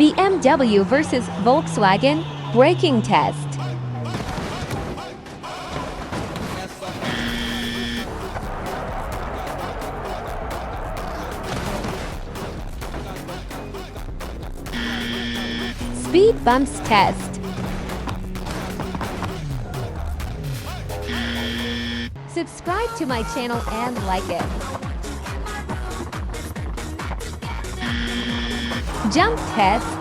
BMW versus Volkswagen braking test. Speed bumps test. Subscribe to my channel and like it. Jump test.